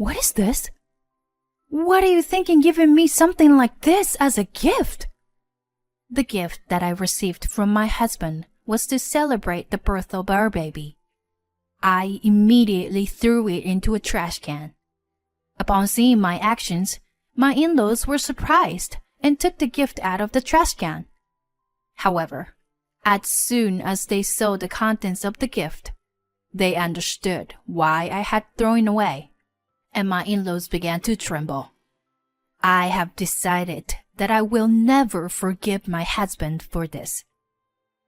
What is this? What are you thinking giving me something like this as a gift? The gift that I received from my husband was to celebrate the birth of our baby. I immediately threw it into a trash can. Upon seeing my actions, my in-laws were surprised and took the gift out of the trash can. However, as soon as they saw the contents of the gift, they understood why I had thrown it away, and my in-laws began to tremble. I have decided that I will never forgive my husband for this.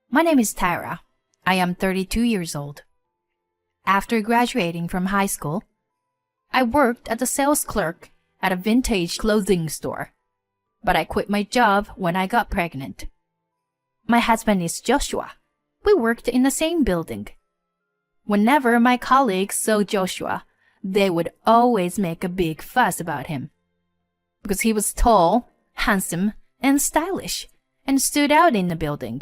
My name is Tyra. I am 32 years old. After graduating from high school, I worked as a sales clerk at a vintage clothing store, but I quit my job when I got pregnant. My husband is Joshua. We worked in the same building. Whenever my colleagues saw Joshua, they would always make a big fuss about him, because he was tall, handsome, and stylish, and stood out in the building.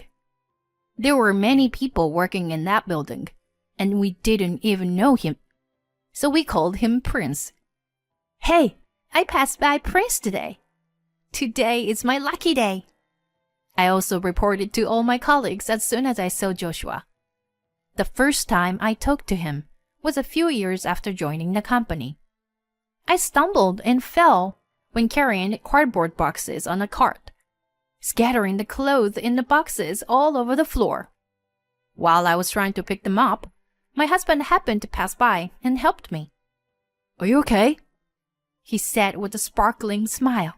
There were many people working in that building, and we didn't even know him, so we called him Prince. Hey, I passed by Prince today. Today is my lucky day. I also reported to all my colleagues as soon as I saw Joshua. The first time I talked to him was a few years after joining the company. I stumbled and fell when carrying cardboard boxes on a cart, scattering the clothes in the boxes all over the floor. While I was trying to pick them up, my husband happened to pass by and helped me. Are you okay? He said with a sparkling smile.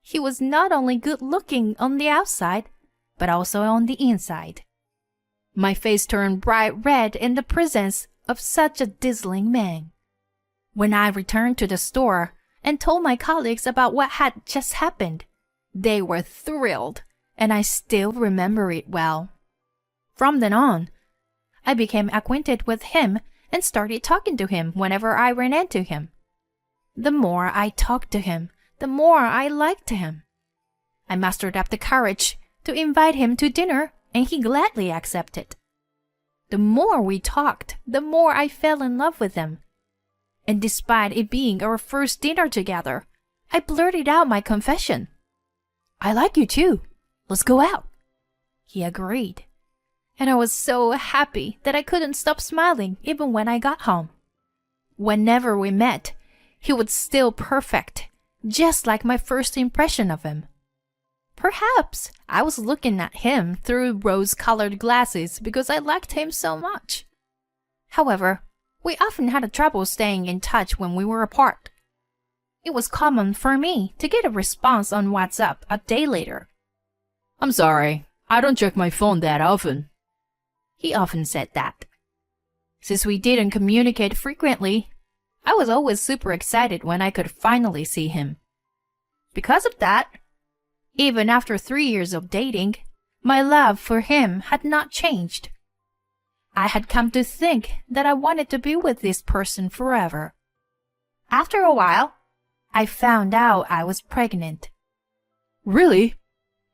He was not only good-looking on the outside, but also on the inside. My face turned bright red in the presence of such a dazzling man. When I returned to the store and told my colleagues about what had just happened, they were thrilled, and I still remember it well. From then on, I became acquainted with him and started talking to him whenever I ran into him. The more I talked to him, the more I liked him. I mustered up the courage to invite him to dinner, and he gladly accepted. The more we talked, the more I fell in love with him. And despite it being our first dinner together, I blurted out my confession. I like you too. Let's go out. He agreed, and I was so happy that I couldn't stop smiling even when I got home. Whenever we met, he was still perfect, just like my first impression of him. Perhaps I was looking at him through rose-colored glasses because I liked him so much. However, we often had trouble staying in touch when we were apart. It was common for me to get a response on WhatsApp a day later. I'm sorry, I don't check my phone that often. He often said that. Since we didn't communicate frequently, I was always super excited when I could finally see him. Because of that, even after 3 years of dating, my love for him had not changed. I had come to think that I wanted to be with this person forever. After a while, I found out I was pregnant. Really?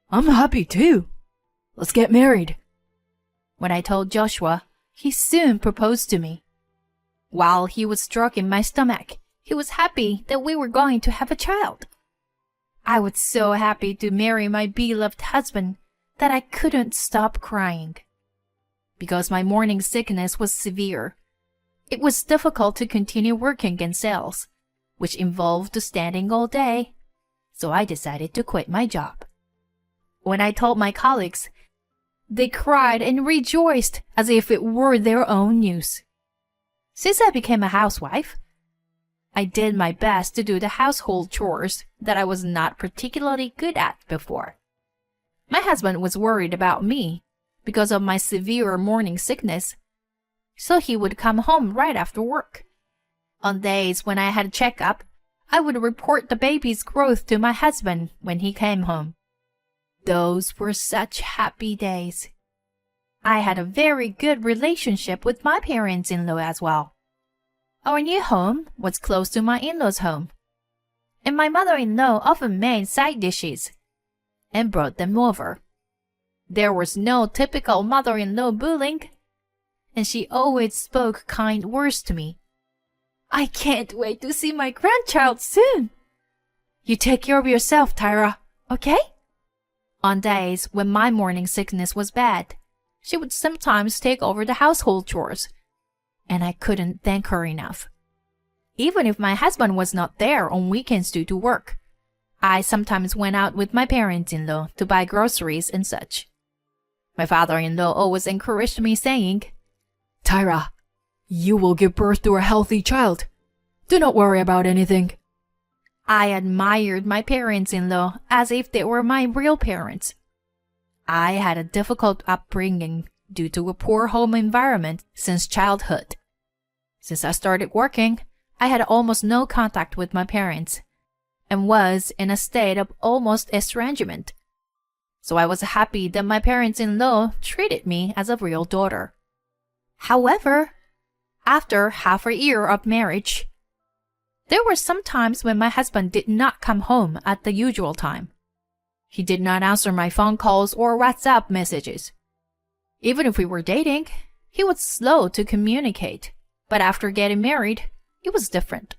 I'm happy too. Let's get married. When I told Joshua, he soon proposed to me. While he was stroking my stomach, he was happy that we were going to have a child. I was so happy to marry my beloved husband that I couldn't stop crying. Because my morning sickness was severe, it was difficult to continue working in sales, which involved standing all day, so I decided to quit my job. When I told my colleagues, they cried and rejoiced as if it were their own news. Since I became a housewife, I did my best to do the household chores that I was not particularly good at before. My husband was worried about me because of my severe morning sickness, so he would come home right after work. On days when I had a checkup, I would report the baby's growth to my husband when he came home. Those were such happy days. I had a very good relationship with my parents-in-law as well. Our new home was close to my in-laws' home, and my mother-in-law often made side dishes and brought them over. There was no typical mother-in-law bullying, and she always spoke kind words to me. I can't wait to see my grandchild soon. You take care of yourself, Tyra, okay? On days when my morning sickness was bad, she would sometimes take over the household chores, and I couldn't thank her enough. Even if my husband was not there on weekends due to work, I sometimes went out with my parents-in-law to buy groceries and such. My father-in-law always encouraged me, saying, Tyra, you will give birth to a healthy child. Do not worry about anything. I admired my parents-in-law as if they were my real parents. I had a difficult upbringing due to a poor home environment since childhood. Since I started working, I had almost no contact with my parents and was in a state of almost estrangement. So I was happy that my parents-in-law treated me as a real daughter. However, after half a year of marriage, there were some times when my husband did not come home at the usual time. He did not answer my phone calls or WhatsApp messages. Even if we were dating, he was slow to communicate, but after getting married, it was different.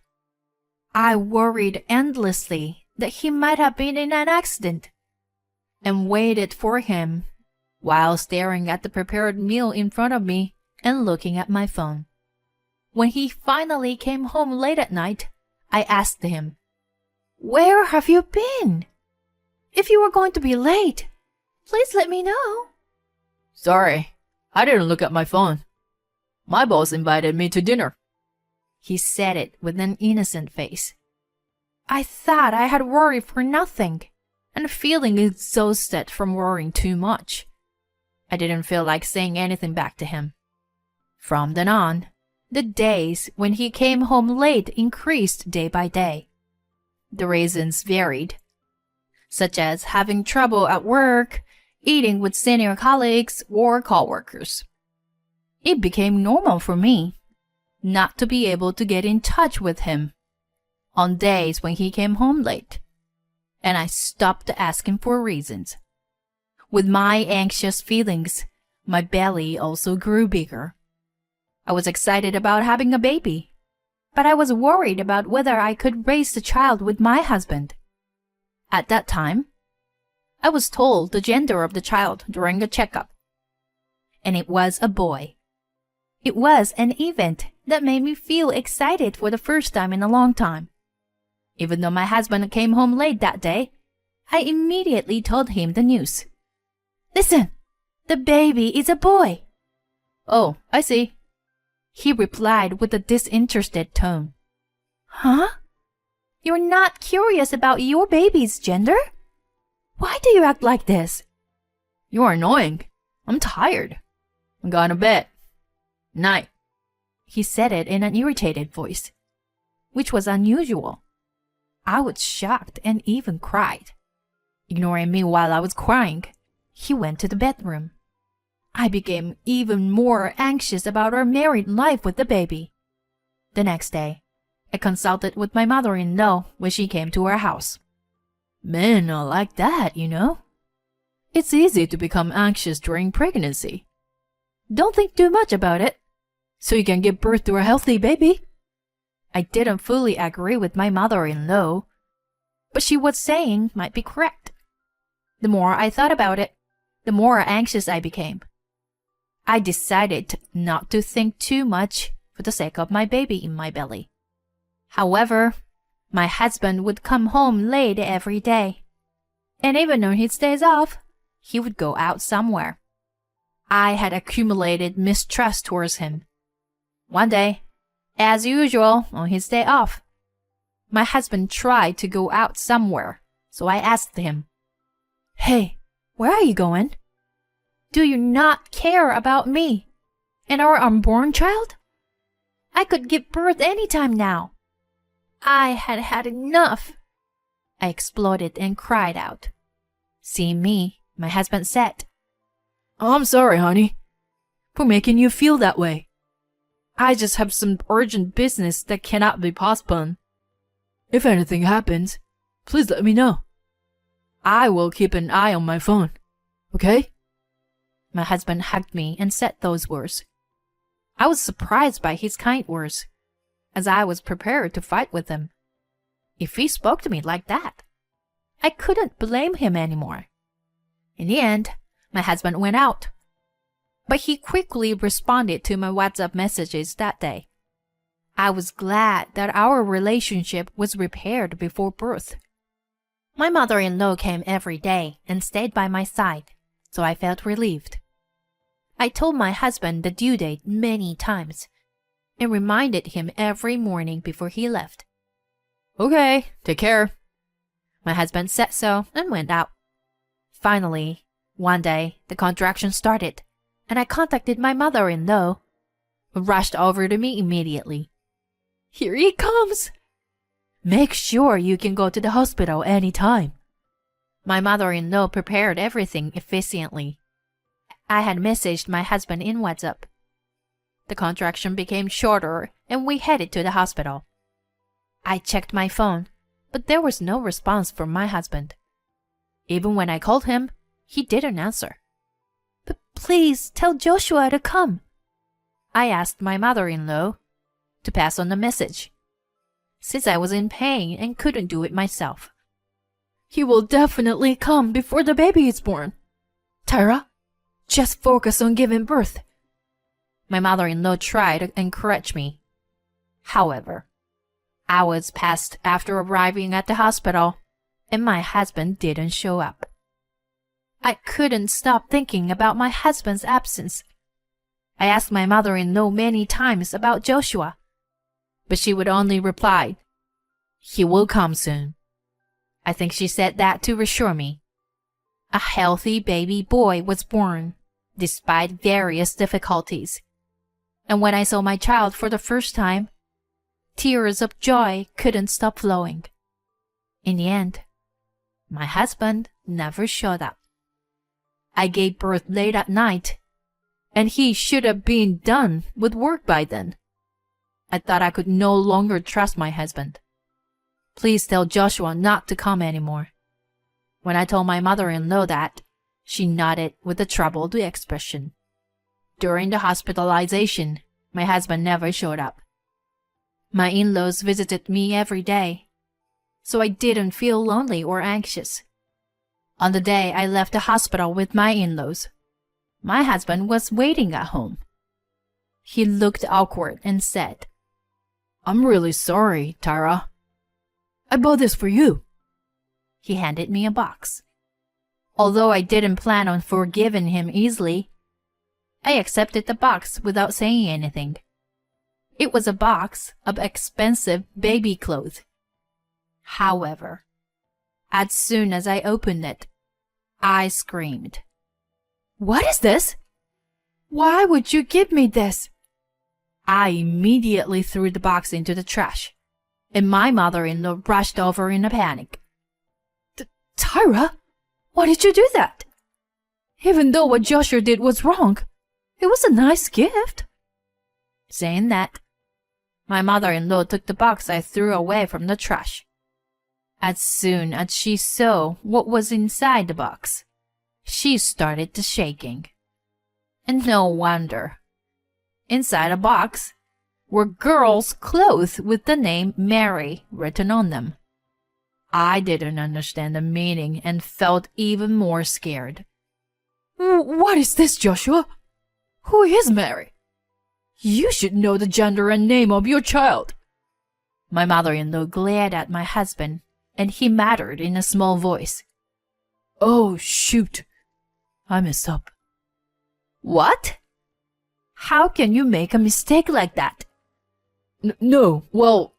I worried endlessly that he might have been in an accident and waited for him while staring at the prepared meal in front of me and looking at my phone. When he finally came home late at night, I asked him, "Where have you been? If you were going to be late, please let me know." Sorry, I didn't look at my phone. My boss invited me to dinner. He said it with an innocent face. I thought I had worried for nothing and feeling exhausted from worrying too much. I didn't feel like saying anything back to him. From then on, the days when he came home late increased day by day. The reasons varied, such as having trouble at work, eating with senior colleagues or coworkers. It became normal for me not to be able to get in touch with him on days when he came home late, and I stopped asking for reasons. With my anxious feelings, my belly also grew bigger. I was excited about having a baby, but I was worried about whether I could raise the child with my husband. At that time, I was told the gender of the child during a checkup, and it was a boy. It was an event that made me feel excited for the first time in a long time. Even though my husband came home late that day, I immediately told him the news. "Listen, the baby is a boy." "Oh, I see," he replied with a disinterested tone. "Huh? You're not curious about your baby's gender? Why do you act like this?" "You're annoying. I'm tired. I'm going to bed. Night." He said it in an irritated voice, which was unusual. I was shocked and even cried. Ignoring me while I was crying, he went to the bedroom. I became even more anxious about our married life with the baby. The next day, I consulted with my mother-in-law when she came to our house. "Men are like that, you know. It's easy to become anxious during pregnancy. Don't think too much about it, so you can give birth to a healthy baby." I didn't fully agree with my mother-in-law, but she was saying might be correct. The more I thought about it, the more anxious I became. I decided not to think too much for the sake of my baby in my belly. However, my husband would come home late every day, and even on his days off, he would go out somewhere. I had accumulated mistrust towards him. One day, as usual on his day off, my husband tried to go out somewhere, so I asked him, "Hey, where are you going? Do you not care about me and our unborn child? I could give birth any time now." I had had enough. I exploded and cried out. Seeing me, my husband said, "I'm sorry, honey, for making you feel that way. I just have some urgent business that cannot be postponed. If anything happens, please let me know. I will keep an eye on my phone, okay?" My husband hugged me and said those words. I was surprised by his kind words. as I was prepared to fight with him. If he spoke to me like that, I couldn't blame him anymore. In the end, my husband went out, but he quickly responded to my WhatsApp messages that day. I was glad that our relationship was repaired before birth. My mother-in-law came every day and stayed by my side, so I felt relieved. I told my husband the due date many times and reminded him every morning before he left. Okay, take care. My husband said so and went out. Finally, one day, the contraction started, and I contacted my mother-in-law, who rushed over to me immediately. Here he comes! Make sure you can go to the hospital anytime. My mother-in-law prepared everything efficiently. I had messaged my husband in WhatsApp. The contraction became shorter, and we headed to the hospital. I checked my phone, but there was no response from my husband. Even when I called him, he didn't answer. But please tell Joshua to come. I asked my mother-in-law to pass on the message, since I was in pain and couldn't do it myself. He will definitely come before the baby is born. Tyra, just focus on giving birth. My mother-in-law tried to encourage me. However, hours passed after arriving at the hospital, and my husband didn't show up. I couldn't stop thinking about my husband's absence. I asked my mother-in-law many times about Joshua, but she would only reply, "He will come soon." I think she said that to reassure me. A healthy baby boy was born, despite various difficulties. And when I saw my child for the first time, tears of joy couldn't stop flowing. In the end, my husband never showed up. I gave birth late at night, and he should have been done with work by then. I thought I could no longer trust my husband. Please tell Joshua not to come anymore. When I told my mother-in-law that, she nodded with a troubled expression. During the hospitalization, my husband never showed up. My in-laws visited me every day, so I didn't feel lonely or anxious. On the day I left the hospital with my in-laws, my husband was waiting at home. He looked awkward and said, "I'm really sorry, Tyra. I bought this for you." He handed me a box. Although I didn't plan on forgiving him easily, I accepted the box without saying anything. It was a box of expensive baby clothes. However, as soon as I opened it, I screamed. "What is this? Why would you give me this?" I immediately threw the box into the trash, and my mother-in-law rushed over in a panic. Tyra, why did you do that? Even though what Joshua did was wrong, it was a nice gift. Saying that, my mother-in-law took the box I threw away from the trash. As soon as she saw what was inside the box, she started to shaking. And no wonder. Inside a box were girls' clothes with the name Mary written on them. I didn't understand the meaning and felt even more scared. What is this, Joshua? Who is Mary? You should know the gender and name of your child. My mother-in-law glared at my husband, and he muttered in a small voice, "Oh, shoot. I messed up." "What? How can you make a mistake like that?" No, well,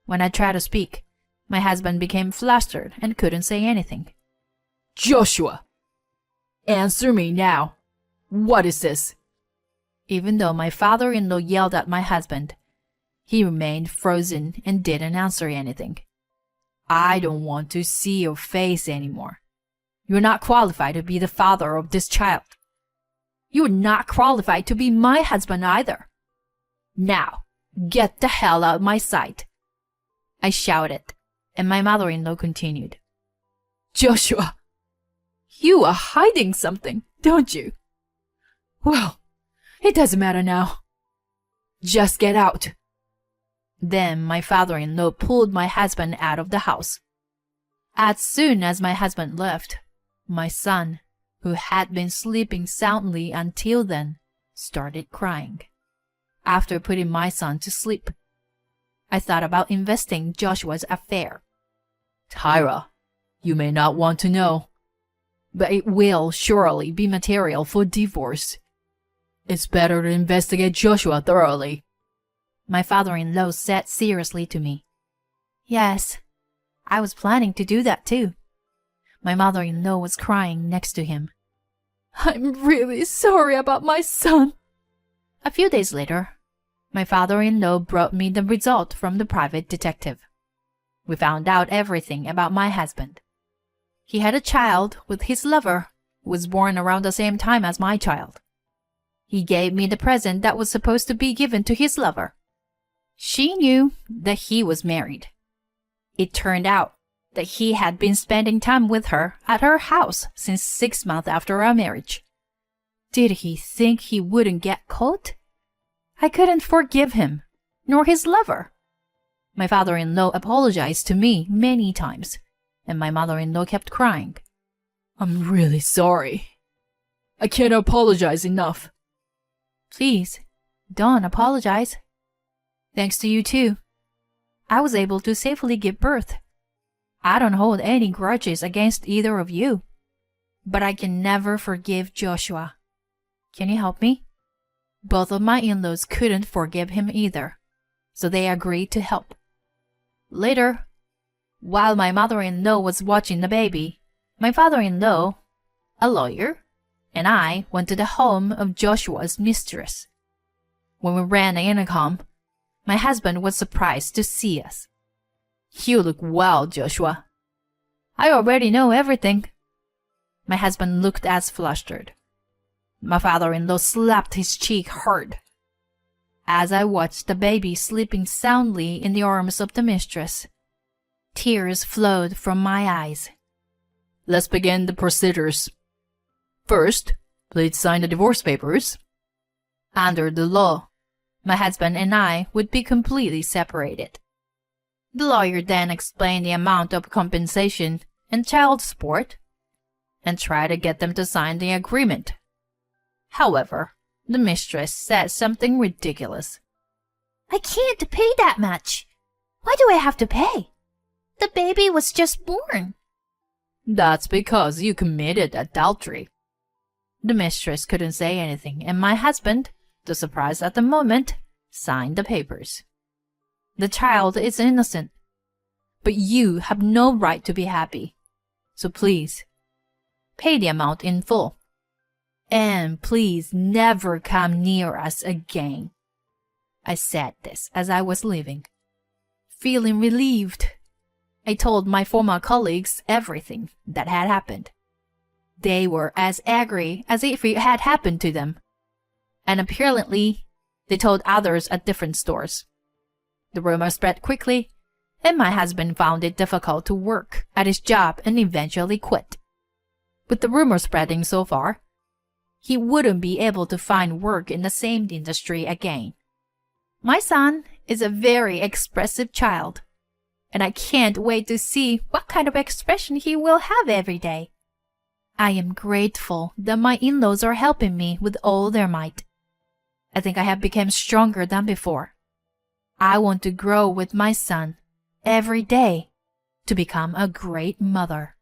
When I tried to speak, my husband became flustered and couldn't say anything. "Joshua, answer me now. What is this?" Even though my father-in-law yelled at my husband, he remained frozen and didn't answer anything. "I don't want to see your face anymore. You're not qualified to be the father of this child. You're not qualified to be my husband either. Now, get the hell out of my sight," I shouted, and my mother-in-law continued. "Joshua, you are hiding something, don't you? Well, it doesn't matter now. Just get out Then my father-in-law pulled my husband out of the house. As soon as my husband left, my son, who had been sleeping soundly until then, started crying. After putting my son to sleep, I thought about investing Joshua's affair. Tyra, you may not want to know, but it will surely be material for divorce. It's better to investigate Joshua thoroughly. My father-in-law said seriously to me. Yes, I was planning to do that too. My mother-in-law was crying next to him. I'm really sorry about my son. A few days later, my father-in-law brought me the result from the private detective. We found out everything about my husband. He had a child with his lover, who was born around the same time as my child. He gave me the present that was supposed to be given to his lover. She knew that he was married. It turned out that he had been spending time with her at her house since 6 months after our marriage. Did he think he wouldn't get caught? I couldn't forgive him, nor his lover. My father-in-law apologized to me many times, and my mother-in-law kept crying. I'm really sorry. I can't apologize enough. Please, don't apologize. Thanks to you too, I was able to safely give birth. I don't hold any grudges against either of you, but I can never forgive Joshua. Can you help me? Both of my in-laws couldn't forgive him either, so they agreed to help. Later, while my mother-in-law was watching the baby, my father-in-law, a lawyer, and I went to the home of Joshua's mistress. When we ran the intercom, my husband was surprised to see us. You look well, Joshua. I already know everything. My husband looked as flustered. My father-in-law slapped his cheek hard. As I watched the baby sleeping soundly in the arms of the mistress, tears flowed from my eyes. Let's begin the procedures. First, please sign the divorce papers. Under the law, my husband and I would be completely separated. The lawyer then explained the amount of compensation and child support and tried to get them to sign the agreement. However, the mistress said something ridiculous. I can't pay that much. Why do I have to pay? The baby was just born. That's because you committed adultery. The mistress couldn't say anything, and my husband, the surprise at the moment, signed the papers. The child is innocent, but you have no right to be happy. So please, pay the amount in full. And please never come near us again. I said this as I was leaving. Feeling relieved, I told my former colleagues everything that had happened. They were as angry as if it had happened to them. And apparently, they told others at different stores. The rumor spread quickly, and my husband found it difficult to work at his job and eventually quit. With the rumor spreading so far, he wouldn't be able to find work in the same industry again. My son is a very expressive child, and I can't wait to see what kind of expression he will have every day. I am grateful that my in-laws are helping me with all their might. I think I have become stronger than before. I want to grow with my son every day to become a great mother.